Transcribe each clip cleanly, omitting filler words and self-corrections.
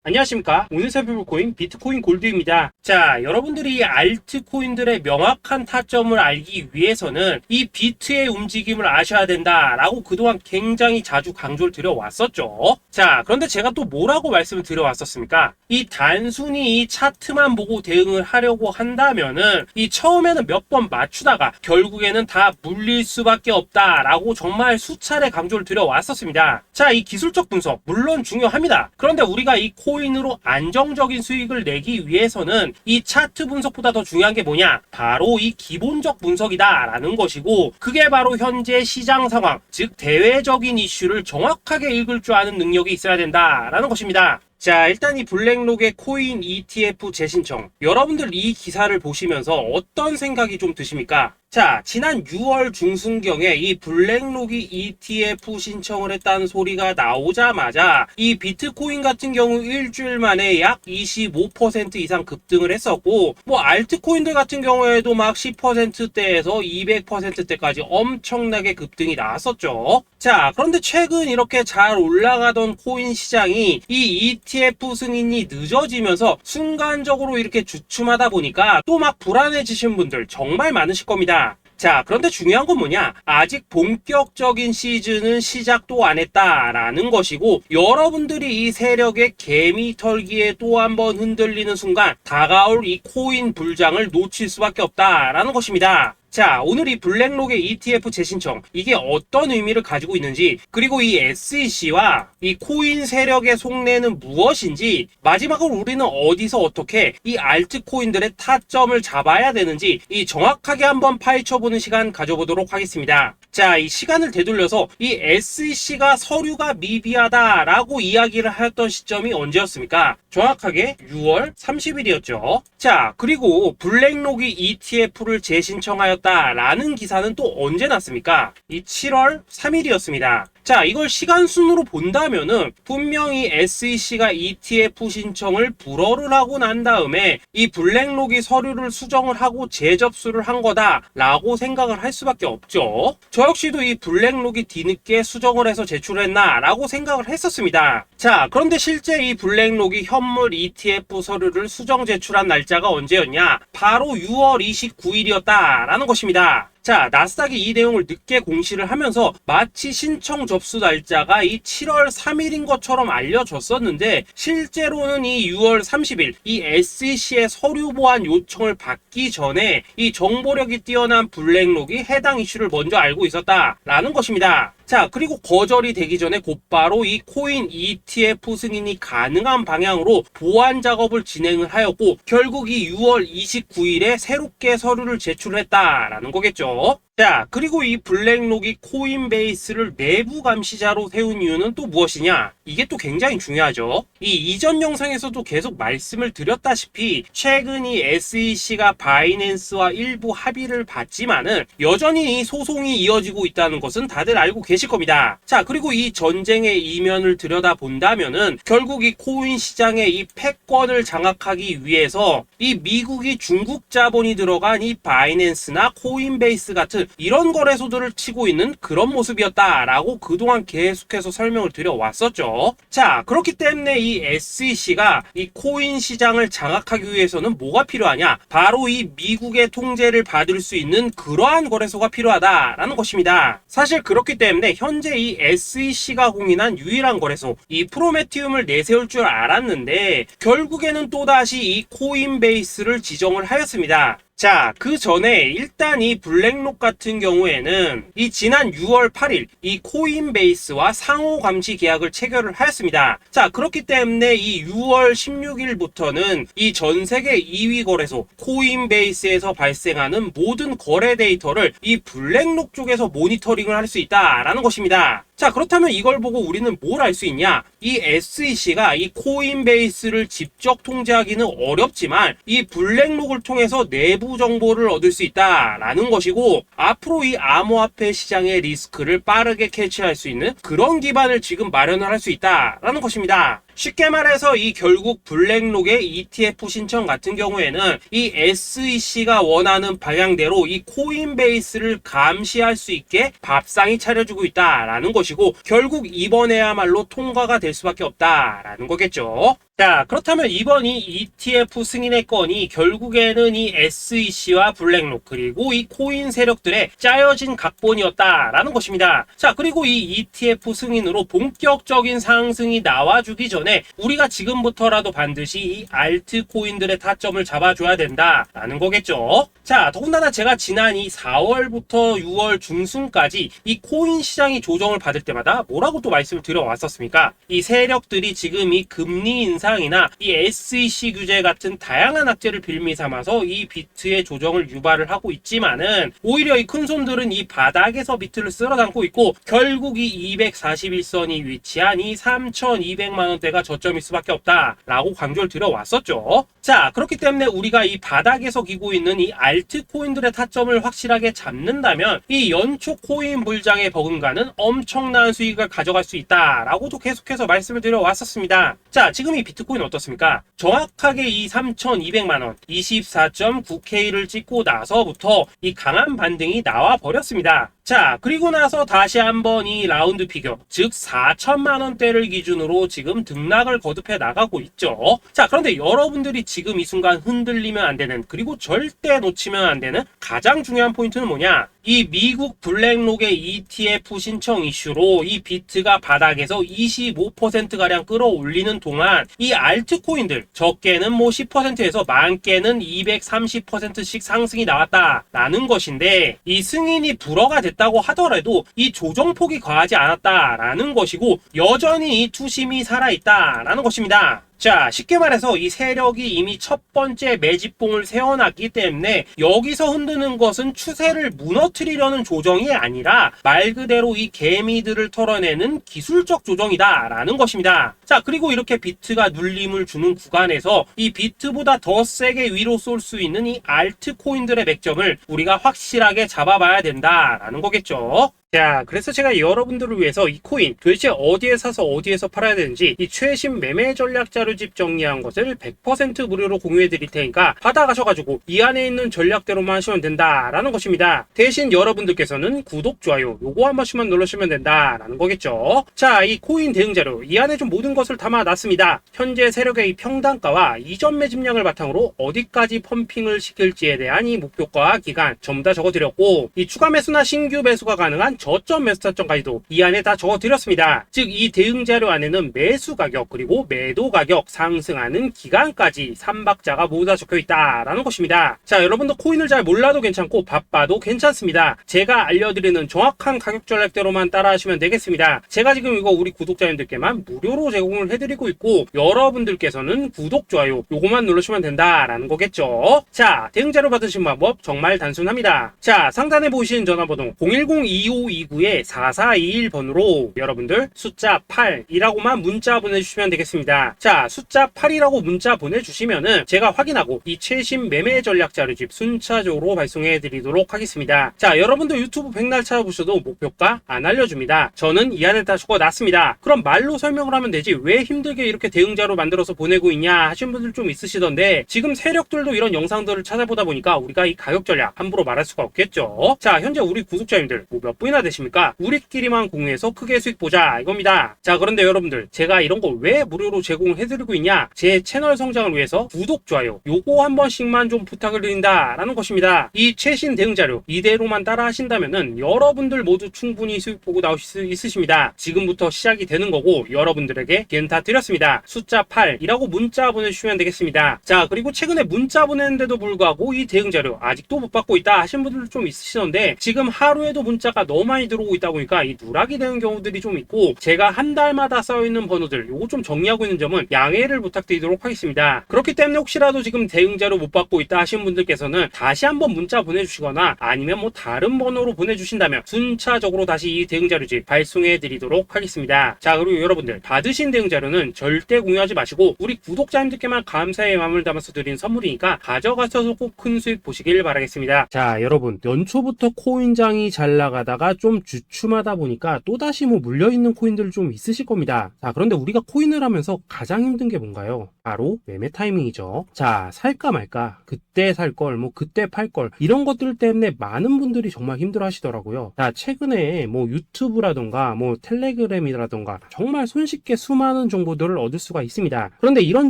안녕하십니까. 오늘 살펴볼 코인 비트코인 골드입니다. 자, 여러분들이 알트코인들의 명확한 타점을 알기 위해서는 이 비트의 움직임을 아셔야 된다라고 그동안 굉장히 자주 강조를 드려왔었죠. 자, 그런데 제가 또 뭐라고 말씀을 드려왔었습니까? 이 단순히 이 차트만 보고 대응을 하려고 한다면은 이 처음에는 몇 번 맞추다가 결국에는 다 물릴 수밖에 없다라고 정말 수차례 강조를 드려왔었습니다. 자, 이 기술적 분석 물론 중요합니다. 그런데 우리가 이 코인으로 안정적인 수익을 내기 위해서는 이 차트 분석보다 더 중요한 게 뭐냐? 바로 이 기본적 분석이다라는 것이고, 그게 바로 현재 시장 상황, 즉 대외적인 이슈를 정확하게 읽을 줄 아는 능력이 있어야 된다라는 것입니다. 자, 일단 이 블랙록의 코인 ETF 재신청, 여러분들 이 기사를 보시면서 어떤 생각이 좀 드십니까? 자, 지난 6월 중순경에 이 블랙록이 ETF 신청을 했다는 소리가 나오자마자 이 비트코인 같은 경우 일주일 만에 약 25% 이상 급등을 했었고, 뭐 알트코인들 같은 경우에도 막 10%대에서 200%대까지 엄청나게 급등이 나왔었죠. 자, 그런데 최근 이렇게 잘 올라가던 코인 시장이 이 ETF 승인이 늦어지면서 순간적으로 이렇게 주춤하다 보니까 또 막 불안해지신 분들 정말 많으실 겁니다. 자, 그런데 중요한 건 뭐냐? 아직 본격적인 시즌은 시작도 안 했다라는 것이고, 여러분들이 이 세력의 개미 털기에 또 한 번 흔들리는 순간 다가올 이 코인 불장을 놓칠 수밖에 없다라는 것입니다. 자, 오늘 이 블랙록의 ETF 재신청, 이게 어떤 의미를 가지고 있는지, 그리고 이 SEC와 이 코인 세력의 속내는 무엇인지, 마지막으로 우리는 어디서 어떻게 이 알트코인들의 타점을 잡아야 되는지 이 정확하게 한번 파헤쳐보는 시간 가져보도록 하겠습니다. 자, 이 시간을 되돌려서 이 SEC가 서류가 미비하다라고 이야기를 하였던 시점이 언제였습니까? 정확하게 6월 30일이었죠. 자, 그리고 블랙록이 ETF를 재신청하였다라는 기사는 또 언제 났습니까? 이 7월 3일이었습니다. 자, 이걸 시간순으로 본다면은 분명히 SEC가 ETF 신청을 불허를 하고 난 다음에 이 블랙록이 서류를 수정을 하고 재접수를 한 거다라고 생각을 할 수밖에 없죠. 저 역시도 이 블랙록이 뒤늦게 수정을 해서 제출했나라고 생각을 했었습니다. 자, 그런데 실제 이 블랙록이 현물 ETF 서류를 수정 제출한 날짜가 언제였냐? 바로 6월 29일이었다라는 것입니다. 자, 나스닥이 이 내용을 늦게 공시를 하면서 마치 신청 접수 날짜가 이 7월 3일인 것처럼 알려졌었는데, 실제로는 이 6월 30일 이 SEC의 서류 보완 요청을 받기 전에 이 정보력이 뛰어난 블랙록이 해당 이슈를 먼저 알고 있었다라는 것입니다. 자, 그리고 거절이 되기 전에 곧바로 이 코인 ETF 승인이 가능한 방향으로 보완 작업을 진행을 하였고, 결국 이 6월 29일에 새롭게 서류를 제출했다라는 거겠죠. 자, 그리고 이 블랙록이 코인베이스를 내부 감시자로 세운 이유는 또 무엇이냐? 이게 또 굉장히 중요하죠. 이 이전 영상에서도 계속 말씀을 드렸다시피 최근 이 SEC가 바이낸스와 일부 합의를 봤지만은 여전히 이 소송이 이어지고 있다는 것은 다들 알고 계실 겁니다. 자, 그리고 이 전쟁의 이면을 들여다본다면은 결국 이 코인 시장의 이 패권을 장악하기 위해서 이 미국이 중국 자본이 들어간 이 바이낸스나 코인베이스 같은 이런 거래소들을 치고 있는 그런 모습이었다라고 그동안 계속해서 설명을 드려왔었죠. 자, 그렇기 때문에 이 SEC가 이 코인 시장을 장악하기 위해서는 뭐가 필요하냐? 바로 이 미국의 통제를 받을 수 있는 그러한 거래소가 필요하다라는 것입니다. 사실 그렇기 때문에 현재 이 SEC가 공인한 유일한 거래소, 이 프로메티움을 내세울 줄 알았는데 결국에는 또다시 이 코인베이스를 지정을 하였습니다. 자, 그 전에 일단 이 블랙록 같은 경우에는 이 지난 6월 8일 이 코인베이스와 상호 감시 계약을 체결을 하였습니다. 자, 그렇기 때문에 이 6월 16일부터는 이 전 세계 2위 거래소 코인베이스에서 발생하는 모든 거래 데이터를 이 블랙록 쪽에서 모니터링을 할 수 있다라는 것입니다. 자, 그렇다면 이걸 보고 우리는 뭘 알 수 있냐? 이 SEC가 이 코인베이스를 직접 통제하기는 어렵지만 이 블랙록을 통해서 내부 정보를 얻을 수 있다라는 것이고, 앞으로 이 암호화폐 시장의 리스크를 빠르게 캐치할 수 있는 그런 기반을 지금 마련을 할 수 있다라는 것입니다. 쉽게 말해서 이 결국 블랙록의 ETF 신청 같은 경우에는 이 SEC가 원하는 방향대로 이 코인베이스를 감시할 수 있게 밥상이 차려주고 있다라는 것이고, 결국 이번에야말로 통과가 될 수밖에 없다라는 거겠죠. 자, 그렇다면 이번 이 ETF 승인의 건이 결국에는 이 SEC와 블랙록 그리고 이 코인 세력들의 짜여진 각본이었다라는 것입니다. 자, 그리고 이 ETF 승인으로 본격적인 상승이 나와주기 전에 우리가 지금부터라도 반드시 이 알트코인들의 타점을 잡아줘야 된다라는 거겠죠. 자, 더군다나 제가 지난 이 4월부터 6월 중순까지 이 코인 시장이 조정을 받을 때마다 뭐라고 또 말씀을 드려왔었습니까? 이 세력들이 지금 이 금리 인상이나 이 SEC 규제 같은 다양한 악재를 빌미 삼아서 이 비트의 조정을 유발을 하고 있지만은, 오히려 이 큰손들은 이 바닥에서 비트를 쓸어담고 있고, 결국 이 241선이 위치한 이 3,200만 원대가 저점일 수밖에 없다라고 강조를 드려왔었죠. 자, 그렇기 때문에 우리가 이 바닥에서 기고 있는 이 알트코인들의 타점을 확실하게 잡는다면 이 연초 코인 물장의 버금가는 엄청난 수익을 가져갈 수 있다라고도 계속해서 말씀을 드려왔었습니다. 자, 지금 이 비트코인 어떻습니까? 정확하게 이 3,200만원 24.9K를 찍고 나서부터 이 강한 반등이 나와 버렸습니다. 자, 그리고 나서 다시 한번 이 라운드 피겨, 즉 4천만원대를 기준으로 지금 등락을 거듭해 나가고 있죠. 자, 그런데 여러분들이 지금 이 순간 흔들리면 안 되는, 그리고 절대 놓치면 안 되는 가장 중요한 포인트는 뭐냐? 이 미국 블랙록의 ETF 신청 이슈로 이 비트가 바닥에서 25%가량 끌어올리는 동안 이 알트코인들, 적게는 뭐 10%에서 많게는 230%씩 상승이 나왔다라는 것인데, 이 승인이 불허가 됐다고 하더라도 이 조정폭이 과하지 않았다라는 것이고, 여전히 이 투심이 살아있다라는 것입니다. 자, 쉽게 말해서 이 세력이 이미 첫 번째 매집봉을 세워놨기 때문에 여기서 흔드는 것은 추세를 무너뜨리려는 조정이 아니라 말 그대로 이 개미들을 털어내는 기술적 조정이다라는 것입니다. 자, 그리고 이렇게 비트가 눌림을 주는 구간에서 이 비트보다 더 세게 위로 쏠 수 있는 이 알트코인들의 맥점을 우리가 확실하게 잡아봐야 된다라는 거겠죠. 자, 그래서 제가 여러분들을 위해서 이 코인 도대체 어디에 사서 어디에서 팔아야 되는지 이 최신 매매 전략 자료집 정리한 것을 100% 무료로 공유해 드릴 테니까 받아가셔가지고 이 안에 있는 전략대로만 하시면 된다라는 것입니다. 대신 여러분들께서는 구독, 좋아요 요거 한 번씩만 눌러주시면 된다라는 거겠죠. 자, 이 코인 대응 자료 이 안에 좀 모든 것을 담아놨습니다. 현재 세력의 이 평단가와 이전 매집량을 바탕으로 어디까지 펌핑을 시킬지에 대한 이 목표가 기간 전부 다 적어드렸고, 이 추가 매수나 신규 매수가 가능한 저점 매수 타점까지도 이 안에 다 적어드렸습니다. 즉, 이 대응 자료 안에는 매수 가격 그리고 매도 가격, 상승하는 기간까지 3박자가 모두 다 적혀있다라는 것입니다. 자, 여러분도 코인을 잘 몰라도 괜찮고 바빠도 괜찮습니다. 제가 알려드리는 정확한 가격 전략대로만 따라하시면 되겠습니다. 제가 지금 이거 우리 구독자님들께만 무료로 제공을 해드리고 있고, 여러분들께서는 구독, 좋아요 요거만 누르시면 된다라는 거겠죠. 자, 대응 자료 받으신 방법 정말 단순합니다. 자, 상단에 보이신 전화번호 010-2529-4421번으로 여러분들 숫자 8이라고만 문자 보내주시면 되겠습니다. 자, 숫자 8이라고 문자 보내주시면은 제가 확인하고 이 최신 매매 전략 자료집 순차적으로 발송해 드리도록 하겠습니다. 자, 여러분들 유튜브 백날 찾아보셔도 목표가 안 알려줍니다. 저는 이 안에 다 적어놨습니다. 그럼 말로 설명을 하면 되지 왜 힘들게 이렇게 대응자로 만들어서 보내고 있냐 하신 분들 좀 있으시던데, 지금 세력들도 이런 영상들을 찾아보다 보니까 우리가 이 가격 전략 함부로 말할 수가 없겠죠. 자, 현재 우리 구독자님들 뭐 몇 분이나 되십니까? 우리끼리만 공유해서 크게 수익 보자 이겁니다. 자, 그런데 여러분들 제가 이런 거 왜 무료로 제공을 해드리고 있냐? 제 채널 성장을 위해서 구독, 좋아요 요거 한 번씩만 좀 부탁을 드린다 라는 것입니다. 이 최신 대응 자료 이대로만 따라 하신다면은 여러분들 모두 충분히 수익 보고 나오실 수 있으십니다. 지금부터 시작이 되는 거고, 여러분들에게 기회는 다 드렸습니다. 숫자 8이라고 문자 보내주시면 되겠습니다. 자, 그리고 최근에 문자 보냈는데도 불구하고 이 대응 자료 아직도 못 받고 있다 하신 분들 좀 있으시던데, 지금 하루에도 문자가 너무 많이 들어오고 있다 보니까 이 누락이 되는 경우들이 좀 있고, 제가 한 달마다 쌓여있는 번호들 요거 좀 정리하고 있는 점은 양해를 부탁드리도록 하겠습니다. 그렇기 때문에 혹시라도 지금 대응 자료 못 받고 있다 하신 분들께서는 다시 한번 문자 보내주시거나 아니면 뭐 다른 번호로 보내주신다면 순차적으로 다시 이 대응 자료집 발송해 드리도록 하겠습니다. 자, 그리고 여러분들 받으신 대응 자료는 절대 공유하지 마시고 우리 구독자님들께만 감사의 마음을 담아서 드린 선물이니까 가져가셔서 꼭 큰 수익 보시길 바라겠습니다. 자, 여러분 연초부터 코인장이 잘 나가다가 좀 주춤하다 보니까 또다시 뭐 물려있는 코인들 좀 있으실 겁니다. 자, 그런데 우리가 코인을 하면서 가장 힘든 게 뭔가요? 바로 매매 타이밍이죠. 자, 살까 말까, 그때 살 걸, 뭐 그때 팔 걸, 이런 것들 때문에 많은 분들이 정말 힘들어 하시더라고요. 자, 최근에 뭐 유튜브라던가 뭐 텔레그램이라던가 정말 손쉽게 수많은 정보들을 얻을 수가 있습니다. 그런데 이런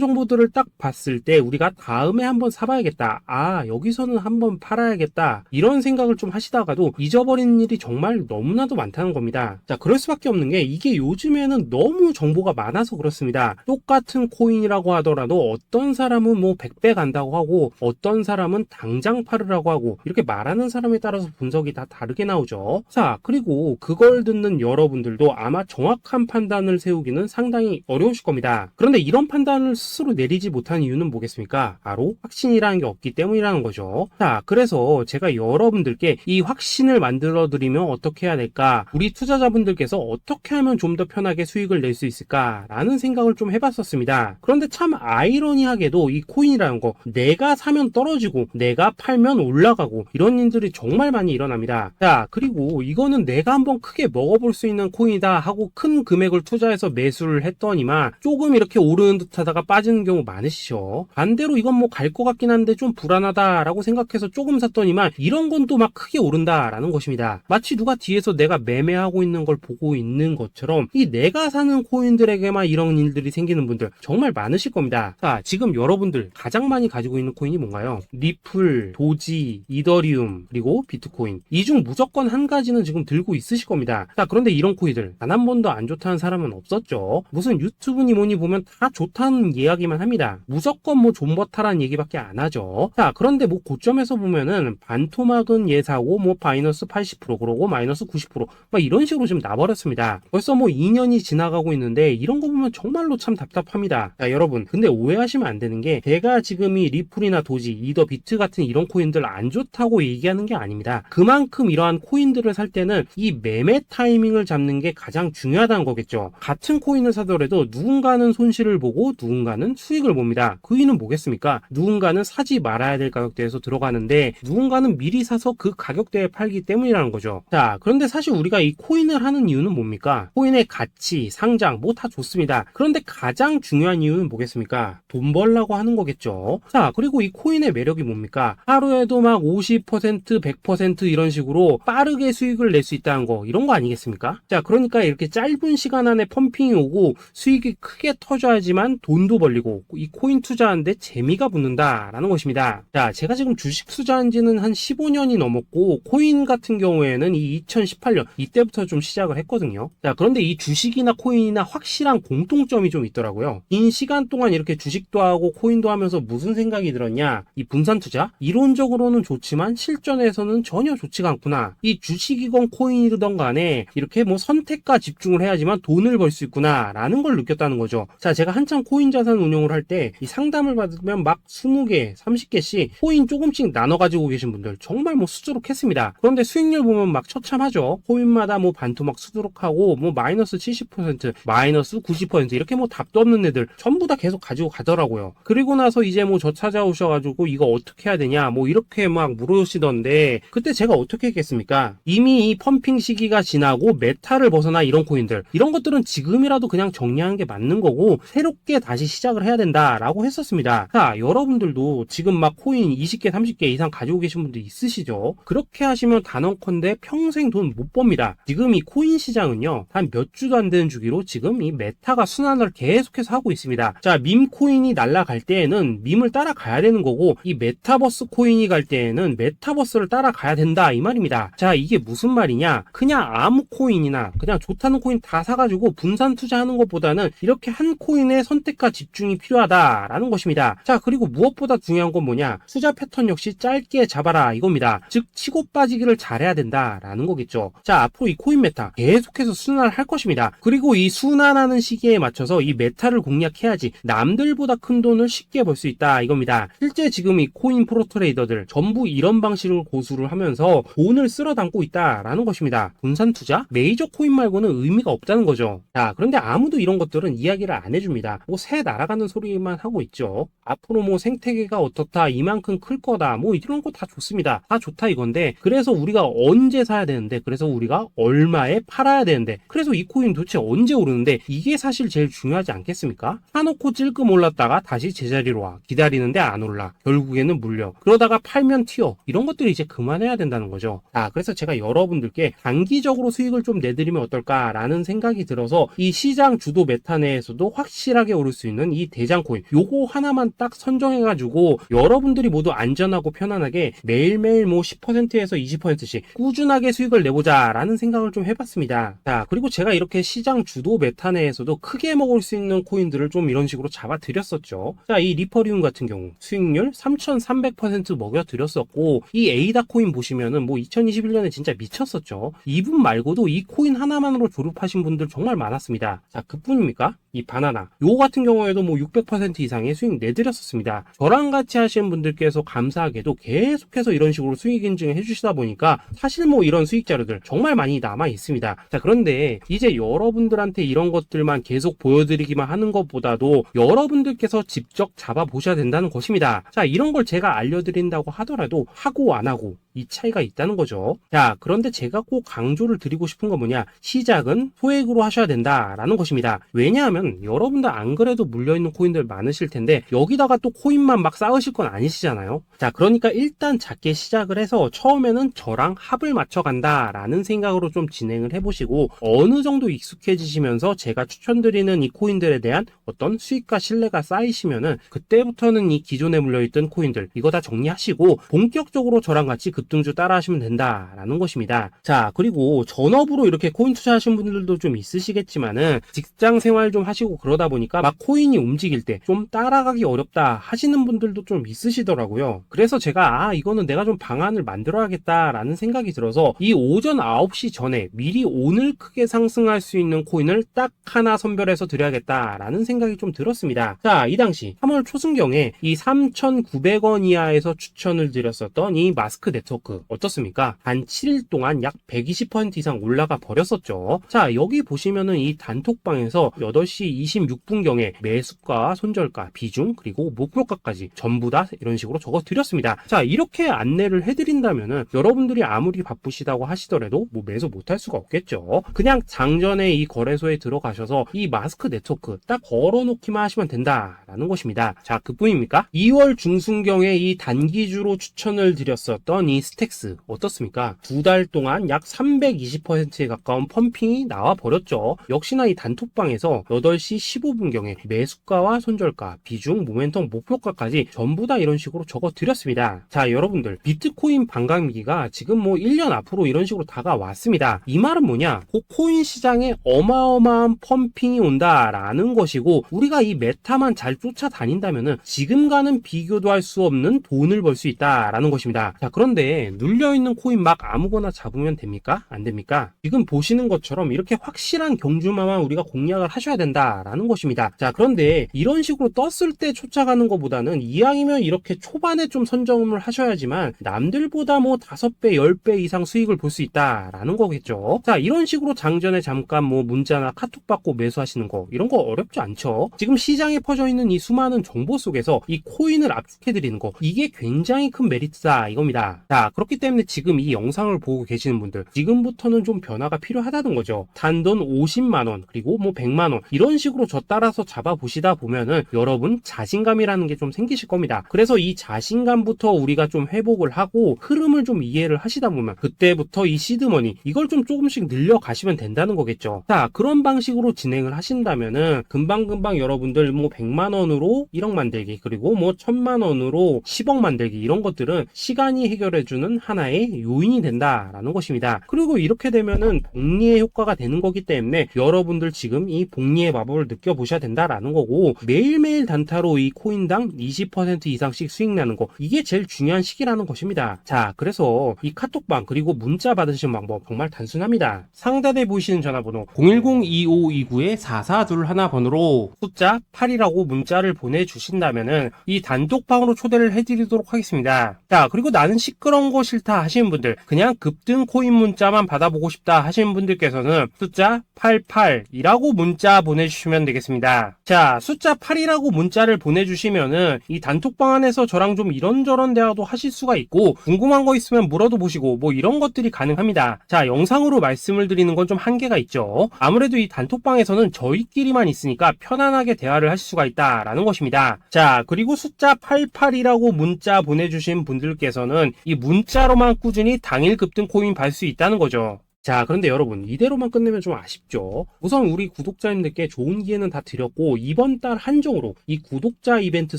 정보들을 딱 봤을 때 우리가 다음에 한번 사봐야겠다, 아 여기서는 한번 팔아야겠다, 이런 생각을 좀 하시다가도 잊어버리는 일이 정말 너무나도 많다는 겁니다. 자, 그럴 수밖에 없는 게 이게 요즘에는 너무 정보가 많아서 그렇습니다. 똑같은 코인이라고 하더라도 어떤 사람은 뭐 100배 간다고 하고 어떤 사람은 당장 팔으라고 하고, 이렇게 말하는 사람에 따라서 분석이 다 다르게 나오죠. 자, 그리고 그걸 듣는 여러분들도 아마 정확한 판단을 세우기는 상당히 어려우실 겁니다. 그런데 이런 판단을 스스로 내리지 못한 이유는 뭐겠습니까? 바로 확신이라는 게 없기 때문이라는 거죠. 자, 그래서 제가 여러분들께 이 확신을 만들어 드리면 어떻게 해야 될까, 우리 투자자분들께서 어떻게 하면 좀 더 편하게 수익을 낼 수 있을까 라는 생각을 좀 해봤었습니다. 그런데 참 아이러니하게도 이 코인이라는 거, 내가 사면 떨어지고 내가 팔면 올라가고 이런 일들이 정말 많이 일어납니다. 자, 그리고 이거는 내가 한번 크게 먹어볼 수 있는 코인이다 하고 큰 금액을 투자해서 매수를 했더니만 조금 이렇게 오르는 듯 하다가 빠지는 경우 많으시죠. 반대로 이건 뭐 갈 것 같긴 한데 좀 불안하다 라고 생각해서 조금 샀더니만 이런 건 또 막 크게 오른다 라는 것입니다. 마치 누가 뒤에서 내가 매매하고 있는 걸 보고 있는 것처럼 이 내가 사는 코인들에게만 이런 일들이 생기는 분들 정말 많으실 겁니다. 자, 지금 여러분들 가장 많이 가지고 있는 코인이 뭔가요? 리플, 도지, 이더리움, 그리고 비트코인. 이 중 무조건 한 가지는 지금 들고 있으실 겁니다. 자, 그런데 이런 코인들 단 한 번도 안 좋다는 사람은 없었죠. 무슨 유튜브니 뭐니 보면 다 좋다는 이야기만 합니다. 무조건 뭐 존버타라는 얘기밖에 안 하죠. 자, 그런데 뭐 고점에서 보면은 반토막은 예사고 뭐 마이너스 80% 그러고 마이너스 90% 막 이런 식으로 지금 나버렸습니다. 벌써 뭐 2년이 지나가고 있는데 이런 거 보면 정말로 참 답답합니다. 자, 여러분, 근데 오해하시면 안 되는 게 제가 지금 이 리플이나 도지, 이더, 비트 같은 이런 코인들 안 좋다고 얘기하는 게 아닙니다. 그만큼 이러한 코인들을 살 때는 이 매매 타이밍을 잡는 게 가장 중요하다는 거겠죠. 같은 코인을 사더라도 누군가는 손실을 보고 누군가는 수익을 봅니다. 그 이유는 뭐겠습니까? 누군가는 사지 말아야 될 가격대에서 들어가는데 누군가는 미리 사서 그 가격대에 팔기 때문이라는 거죠. 자, 그런데 사실 우리가 이 코인을 하는 이유는 뭡니까? 코인의 가치, 상장 뭐 다 좋습니다. 그런데 가장 중요한 이유는 뭐겠습니까? 돈 벌라고 하는 거겠죠. 자, 그리고 이 코인의 매력이 뭡니까? 하루에도 막 50%, 100% 이런 식으로 빠르게 수익을 낼 수 있다는 거, 이런 거 아니겠습니까? 자, 그러니까 이렇게 짧은 시간 안에 펌핑이 오고 수익이 크게 터져야지만 돈도 벌리고 이 코인 투자하는데 재미가 붙는다라는 것입니다. 자, 제가 지금 주식 투자한 지는 한 15년이 넘었고 코인 같은 경우에는 이 2018년 이때부터 좀 시작을 했거든요. 자, 그런데 이 주식이나 코인이나 확실한 공통점이 좀 있더라고요. 긴 시간 동안 이렇게 주식도 하고 코인도 하면서 무슨 생각이 들었냐? 이 분산 투자? 이론적으로는 좋지만 실전에서는 전혀 좋지가 않구나. 이 주식이건 코인이든 간에 이렇게 뭐 선택과 집중을 해야지만 돈을 벌 수 있구나 라는 걸 느꼈다는 거죠. 자, 제가 한창 코인 자산 운용을 할 때 이 상담을 받으면 막 20개, 30개씩 코인 조금씩 나눠 가지고 계신 분들 정말 뭐 수두룩했습니다. 그런데 수익률 보면 막 처참하죠. 코인마다 뭐 반토막 수두룩하고 뭐 마이너스 70%, 마이너스 90% 이렇게 뭐 답도 없는 애들 전부 다 계속 가지고 가더라고요. 그리고 나서 이제 뭐 저 찾아오셔가지고 이거 어떻게 해야 되냐 뭐 이렇게 막 물으시던데 그때 제가 어떻게 했겠습니까? 이미 이 펌핑 시기가 지나고 메타를 벗어나 이런 코인들, 이런 것들은 지금이라도 그냥 정리하는 게 맞는 거고 새롭게 다시 시작을 해야 된다라고 했었습니다. 자, 여러분들도 지금 막 코인 20개, 30개 이상 가지고 계신 분들 있으시죠? 그렇게 하시면 단언컨대 평생 돈 못 법니다. 지금 이 코인 시장은요, 한 몇 주도 안 되는 주기로 지금 이 메타가 순환을 계속해서 하고 있습니다. 자, 밈 코인이 날아갈 때에는 밈을 따라가야 되는 거고 이 메타버스 코인이 갈 때에는 메타버스를 따라가야 된다 이 말입니다. 자, 이게 무슨 말이냐? 그냥 아무 코인이나 그냥 좋다는 코인 다 사가지고 분산 투자하는 것보다는 이렇게 한 코인에 선택과 집중이 필요하다라는 것입니다. 자, 그리고 무엇보다 중요한 건 뭐냐? 투자 패턴 역시 짧게 잡아라 이겁니다. 즉 치고 빠지기를 잘해야 된다라는 거겠죠. 자, 앞으로 이 코인 메타 계속해서 순환을 할 것입니다. 그리고 이 순환하는 시기에 맞춰서 이 메타를 공략해야지 남들보다 큰 돈을 쉽게 벌 수 있다 이겁니다. 실제 지금 이 코인 프로 트레이더들 전부 이런 방식을 고수를 하면서 돈을 쓸어 담고 있다라는 것입니다. 분산 투자? 메이저 코인 말고는 의미가 없다는 거죠. 자, 그런데 아무도 이런 것들은 이야기를 안 해줍니다. 뭐 새 날아가는 소리만 하고 있죠. 앞으로 뭐 생태계가 어떻다, 이만큼 클 거다, 뭐 이런 거 다 좋습니다. 다 좋다 이건데, 그래서 우리가 언제 사야 되는데, 그래서 우리가 얼마에 팔아야 되는데, 그래서 이 코인 도대체 언제 오르는데, 이게 사실 제일 중요하지 않겠습니까? 사놓고 찔끔 올랐다가 다시 제자리로 와. 기다리는데 안 올라. 결국에는 물려. 그러다가 팔면 튀어. 이런 것들이 이제 그만해야 된다는 거죠. 자, 그래서 제가 여러분들께 단기적으로 수익을 좀 내드리면 어떨까라는 생각이 들어서 이 시장 주도 메타 내에서도 확실하게 오를 수 있는 이 대장 코인, 요거 하나만 딱 선정해가지고 여러분들이 모두 안전하고 편안하게 매일매일 뭐 10%에서 20%씩 꾸준하게 수익을 내보자라는 생각을 좀 해봤습니다. 자, 그리고 제가 이렇게 시장 주도 메타 내에서도 크게 먹을 수 있는 코인들을 좀 이런 식으로 잡아드렸었죠. 자, 이 리퍼리움 같은 경우 수익률 3,300% 먹여드렸었고, 이 에이다 코인 보시면은 뭐 2021년에 진짜 미쳤었죠. 이분 말고도 이 코인 하나만으로 졸업하신 분들 정말 많았습니다. 자, 그뿐입니까? 이 바나나 요 같은 경우에도 뭐 600% 이상의 수익 내드렸었습니다. 저랑 같이 하시는 분들께서 감사하게도 계속해서 이런 식으로 수익 인증을 해주시다 보니까 사실 뭐 이런 수익 자료들 정말 많이 남아 있습니다. 자, 그런데 이제 여러분들한테 이런 것들만 계속 보여드리기만 하는 것보다도 여러분들께서 직접 잡아보셔야 된다는 것입니다. 자, 이런 걸 제가 알려드린다고 하더라도 하고 안 하고 이 차이가 있다는 거죠. 자, 그런데 제가 꼭 강조를 드리고 싶은 건 뭐냐, 시작은 소액으로 하셔야 된다라는 것입니다. 왜냐하면 여러분들 안 그래도 물려있는 코인들 많으실 텐데 여기다가 또 코인만 막 쌓으실 건 아니시잖아요. 자, 그러니까 일단 작게 시작을 해서 처음에는 저랑 합을 맞춰 간다라는 생각으로 좀 진행을 해보시고, 어느 정도 익숙해지시면서 제가 추천드리는 이 코인들에 대한 어떤 수익과 신뢰가 쌓이시면은 그때부터는 이 기존에 물려있던 코인들 이거 다 정리하시고 본격적으로 저랑 같이 급등주 따라 하시면 된다라는 것입니다. 자, 그리고 전업으로 이렇게 코인 투자하신 분들도 좀 있으시겠지만은 직장 생활 좀 하시고 그러다 보니까 막 코인이 움직일 때 좀 따라가기 어렵다 하시는 분들도 좀 있으시더라고요. 그래서 제가 이거는 내가 좀 방안을 만들어야겠다라는 생각이 들어서 이 오전 9시 전에 미리 오늘 크게 상승할 수 있는 코인을 딱 하나 선별해서 드려야겠다라는 생각이 좀 들었습니다. 자, 이 당시 3월 초순경에 이 3,900원 이하에서 추천을 드렸었던 이 마스크 네트워크 어떻습니까? 단 7일 동안 약 120% 이상 올라가 버렸었죠. 자, 여기 보시면은 이 단톡방에서 8시 26분경에 매수가, 손절가, 비중, 그리고 목표가까지 전부 다 이런 식으로 적어 드렸습니다. 자, 이렇게 안내를 해드린다면은 여러분들이 아무리 바쁘시다고 하시더라도 뭐 매수 못할 수가 없겠죠. 그냥 장전에 이 거래소에 들어가셔서 이 마스크 네트워크 딱 걸어놓기만 하시면 된다라는 것입니다. 자, 그뿐입니까? 2월 중순경에 이 단기주로 추천을 드렸었던 이 스택스 어떻습니까? 2달 동안 약 320%에 가까운 펌핑이 나와 버렸죠. 역시나 이 단톡방에서 8시 15분경에 매수가와 손절가, 비중, 모멘텀, 목표가까지 전부 다 이런 식으로 적어 드렸습니다. 자, 여러분들 비트코인 반감기가 지금 뭐 1년 앞으로 이런 식으로 다가왔습니다. 이 말은 뭐냐? 그 코인 시장에 어마어마한 펌핑이 온다라는 것이고, 우리가 이 메타만 잘 쫓아다닌다면은 지금과는 비교도 할 수 없는 돈을 벌 수 있다라는 것입니다. 자, 그런데 눌려있는 코인 막 아무거나 잡으면 됩니까? 안 됩니까? 지금 보시는 것처럼 이렇게 확실한 경주마만 우리가 공략을 하셔야 된다라는 것입니다. 자, 그런데 이런 식으로 떴을 때 쫓아가는 것보다는 이왕이면 이렇게 초반에 좀 선점을 하셔야지만 남들보다 뭐 5배, 10배 이상 수익을 볼 수 있다라는 거겠죠. 자, 이런 식으로 장전에 잠깐 뭐 문자나 카톡 받고 매수하시는 거 이런 거 어렵지 않죠. 지금 시장에 퍼져 있는 이 수많은 정보 속에서 이 코인을 압축해드리는 거, 이게 굉장히 큰 메리트다 이겁니다. 자, 그렇기 때문에 지금 이 영상을 보고 계시는 분들 지금부터는 좀 변화가 필요하다는 거죠. 단돈 50만원 그리고 뭐 100만원 이런 식으로 저 따라서 잡아보시다 보면은 여러분 자신감이라는 게 좀 생기실 겁니다. 그래서 이 자신감부터 우리가 좀 회복을 하고 흐름을 좀 이해를 하시다 보면 그때부터 이 시드머니 이걸 좀 조금씩 늘려가시면 된다는 거겠죠. 자, 그런 방식으로 진행을 하신다면은 금방금방 여러분들 뭐 100만원으로 1억 만들기, 그리고 뭐 1000만원으로 10억 만들기, 이런 것들은 시간이 해결해 해주는 하나의 요인이 된다라는 것입니다. 그리고 이렇게 되면은 복리의 효과가 되는 거기 때문에 여러분들 지금 이 복리의 마법을 느껴보셔야 된다라는 거고, 매일매일 단타로 이 코인당 20% 이상씩 수익 나는 거, 이게 제일 중요한 시기라는 것입니다. 자, 그래서 이 카톡방 그리고 문자 받으시는 방법 정말 단순합니다. 상단에 보이시는 전화번호 010-2529-4421 번호로 숫자 8이라고 문자를 보내주신다면은 이 단톡방으로 초대를 해드리도록 하겠습니다. 자, 그리고 나는 시끄러운 거 싫다 하시는 분들, 그냥 급등 코인 문자만 받아보고 싶다 하시는 분들께서는 숫자 88이라고 문자 보내주시면 되겠습니다. 자, 숫자 8이라고 문자를 보내주시면은 이 단톡방 안에서 저랑 좀 이런저런 대화도 하실 수가 있고, 궁금한 거 있으면 물어도 보시고 뭐 이런 것들이 가능합니다. 자, 영상으로 말씀을 드리는 건 좀 한계가 있죠. 아무래도 이 단톡방에서는 저희끼리만 있으니까 편안하게 대화를 하실 수가 있다라는 것입니다. 자, 그리고 숫자 88이라고 문자 보내주신 분들께서는 이 문자로만 꾸준히 당일 급등 코인 받을 수 있다는 거죠. 자, 그런데 여러분, 이대로만 끝내면 좀 아쉽죠. 우선 우리 구독자님들께 좋은 기회는 다 드렸고, 이번 달 한정으로 이 구독자 이벤트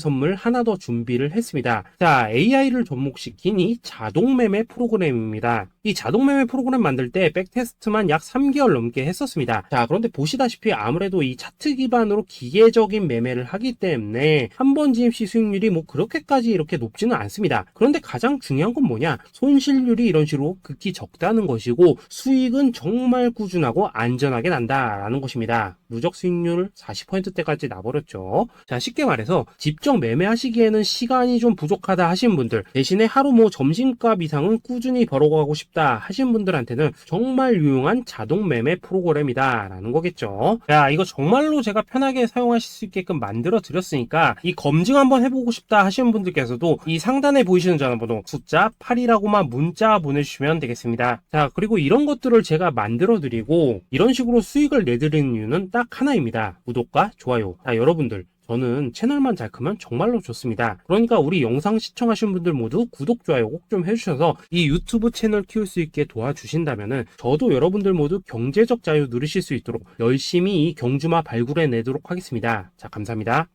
선물 하나 더 준비를 했습니다. 자, AI를 접목시킨 이 자동매매 프로그램입니다. 이 자동매매 프로그램 만들 때 백테스트만 약 3개월 넘게 했었습니다. 자, 그런데 보시다시피 아무래도 이 차트 기반으로 기계적인 매매를 하기 때문에 한 번 진입 시 수익률이 뭐 그렇게까지 이렇게 높지는 않습니다. 그런데 가장 중요한 건 뭐냐? 손실률이 이런 식으로 극히 적다는 것이고, 수익은 정말 꾸준하고 안전하게 난다라는 것입니다. 누적 수익률 40%대까지 나버렸죠. 자, 쉽게 말해서 직접 매매하시기에는 시간이 좀 부족하다 하시는 분들, 대신에 하루 뭐 점심값 이상은 꾸준히 벌어가고 싶다 하시는 분들한테는 정말 유용한 자동 매매 프로그램이다 라는 거겠죠. 자, 이거 정말로 제가 편하게 사용하실 수 있게끔 만들어 드렸으니까 이 검증 한번 해보고 싶다 하시는 분들께서도 이 상단에 보이시는 전화번호 숫자 8이라고만 문자 보내주시면 되겠습니다. 자, 그리고 이런 것들을 제가 만들어 드리고 이런 식으로 수익을 내드리는 이유는 딱 하나입니다. 구독과 좋아요. 자, 여러분들, 저는 채널만 잘 크면 정말로 좋습니다. 그러니까 우리 영상 시청하시는 분들 모두 구독, 좋아요 꼭 좀 해주셔서 이 유튜브 채널 키울 수 있게 도와주신다면은 저도 여러분들 모두 경제적 자유 누리실 수 있도록 열심히 이 경주마 발굴해 내도록 하겠습니다. 자, 감사합니다.